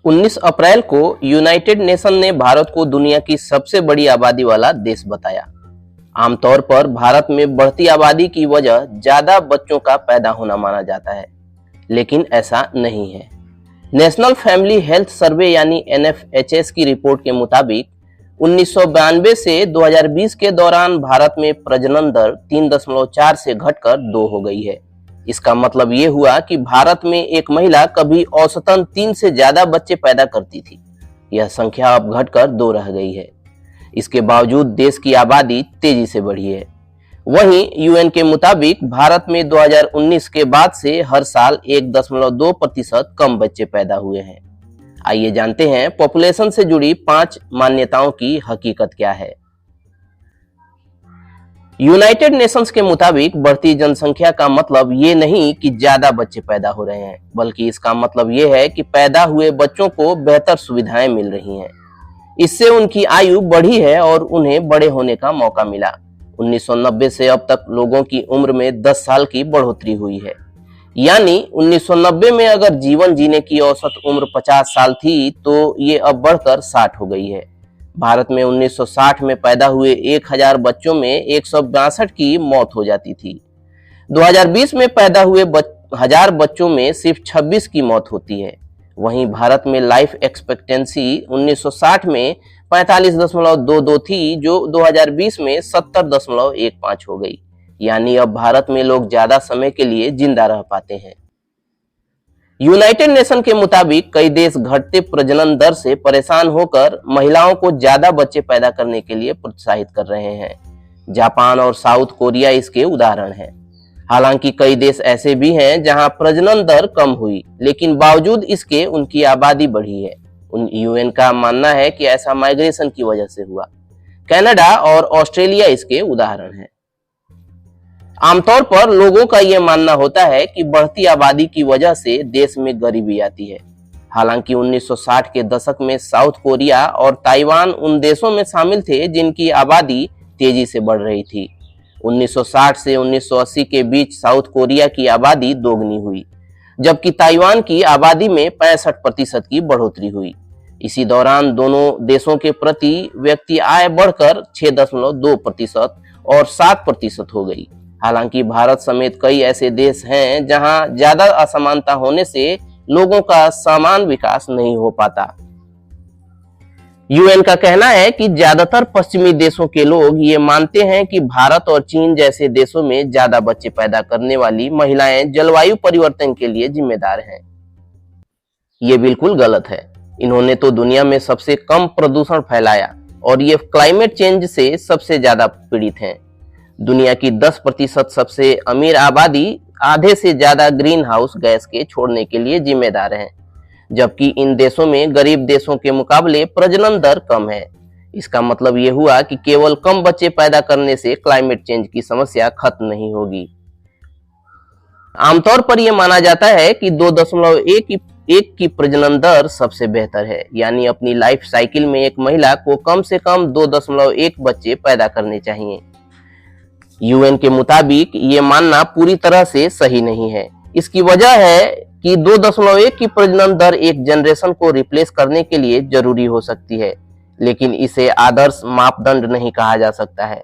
19 अप्रैल को United nation ने भारत को दुनिया की सबसे बड़ी आबादी वाला देश बताया। आमतौर पर भारत में बढ़ती आबादी की वजह ज्यादा बच्चों का पैदा होना माना जाता है, लेकिन ऐसा नहीं है। नेशनल फैमिली हेल्थ सर्वे यानी NFHS की रिपोर्ट के मुताबिक 1992 से 2020 के दौरान भारत में प्रजनन दर 3.4 से घटकर 2 हो गई है। इसका मतलब ये हुआ कि भारत में एक महिला कभी औसतन 3 से ज्यादा बच्चे पैदा करती थी। यह संख्या अब घटकर 2 रह गई है। इसके बावजूद देश की आबादी तेजी से बढ़ी है। वहीं UN के मुताबिक भारत में 2019 के बाद से हर साल 1.2% कम बच्चे पैदा हुए हैं। आइए जानते हैं पॉपुलेशन से जुड़ी 5 मान्यताओं की हकीकत क्या है। यूनाइटेड नेशंस के मुताबिक बढ़ती जनसंख्या का मतलब ये नहीं कि ज्यादा बच्चे पैदा हो रहे हैं, बल्कि इसका मतलब ये है कि पैदा हुए बच्चों को बेहतर सुविधाएं मिल रही हैं। इससे उनकी आयु बढ़ी है और उन्हें बड़े होने का मौका मिला। 1990 से अब तक लोगों की उम्र में 10 साल की बढ़ोतरी हुई है। यानी 1990 में अगर जीवन जीने की औसत उम्र 50 साल थी तो ये अब बढ़कर 60 हो गई है। भारत में 1960 में पैदा हुए 1000 बच्चों में 162 की मौत हो जाती थी। 2020 में पैदा हुए 1000 बच्चों में सिर्फ 26 की मौत होती है। वहीं भारत में लाइफ एक्सपेक्टेंसी 1960 में 45.22 थी, जो 2020 में 70.15 हो गई। यानी अब भारत में लोग ज्यादा समय के लिए जिंदा रह पाते हैं। यूनाइटेड नेशन के मुताबिक कई देश घटते प्रजनन दर से परेशान होकर महिलाओं को ज्यादा बच्चे पैदा करने के लिए प्रोत्साहित कर रहे हैं। जापान और साउथ कोरिया इसके उदाहरण हैं। हालांकि कई देश ऐसे भी हैं जहां प्रजनन दर कम हुई, लेकिन बावजूद इसके उनकी आबादी बढ़ी है। UN का मानना है कि ऐसा माइग्रेशन की वजह से हुआ। कनाडा और ऑस्ट्रेलिया इसके उदाहरण हैं। आमतौर पर लोगों का यह मानना होता है कि बढ़ती आबादी की वजह से देश में गरीबी आती है। हालांकि 1960 के दशक में साउथ कोरिया और ताइवान उन देशों में शामिल थे जिनकी आबादी तेजी से बढ़ रही थी। 1960 से 1980 के बीच साउथ कोरिया की आबादी दोगुनी हुई, जबकि ताइवान की आबादी में 65% की बढ़ोतरी हुई। इसी दौरान दोनों देशों के प्रति व्यक्ति आय बढ़कर 6.2% और 7% हो गई। हालांकि भारत समेत कई ऐसे देश हैं जहां ज्यादा असमानता होने से लोगों का समान विकास नहीं हो पाता। UN का कहना है कि ज्यादातर पश्चिमी देशों के लोग ये मानते हैं कि भारत और चीन जैसे देशों में ज्यादा बच्चे पैदा करने वाली महिलाएं जलवायु परिवर्तन के लिए जिम्मेदार हैं। ये बिल्कुल गलत है। इन्होंने तो दुनिया में सबसे कम प्रदूषण फैलाया और ये क्लाइमेट चेंज से सबसे ज्यादा पीड़ित हैं। दुनिया की 10% सबसे अमीर आबादी आधे से ज्यादा ग्रीन हाउस गैस के छोड़ने के लिए जिम्मेदार है, जबकि इन देशों में गरीब देशों के मुकाबले प्रजनन दर कम है। इसका मतलब ये हुआ कि केवल कम बच्चे पैदा करने से क्लाइमेट चेंज की समस्या खत्म नहीं होगी। आमतौर पर यह माना जाता है कि 2.1 की प्रजनन दर सबसे बेहतर है। यानी अपनी लाइफ साइकिल में एक महिला को कम से कम 2.1 बच्चे पैदा करने चाहिए। UN के मुताबिक ये मानना पूरी तरह से सही नहीं है। इसकी वजह है कि 2.1 की प्रजनन दर एक जनरेशन को रिप्लेस करने के लिए जरूरी हो सकती है, लेकिन इसे आदर्श मापदंड नहीं कहा जा सकता है।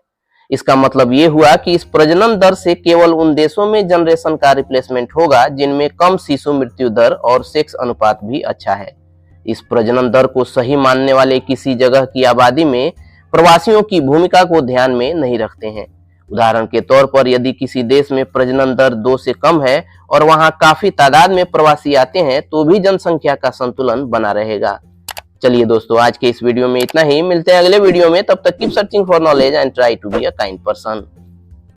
इसका मतलब ये हुआ कि इस प्रजनन दर से केवल उन देशों में जनरेशन का रिप्लेसमेंट होगा जिनमें कम शिशु मृत्यु दर और सेक्स अनुपात भी अच्छा है। इस प्रजनन दर को सही मानने वाले किसी जगह की आबादी में प्रवासियों की भूमिका को ध्यान में नहीं रखते हैं। उदाहरण के तौर पर यदि किसी देश में प्रजनन दर 2 से कम है और वहां काफी तादाद में प्रवासी आते हैं तो भी जनसंख्या का संतुलन बना रहेगा। चलिए दोस्तों, आज के इस वीडियो में इतना ही। मिलते हैं अगले वीडियो में। तब तक keep searching for knowledge and try to be a kind person.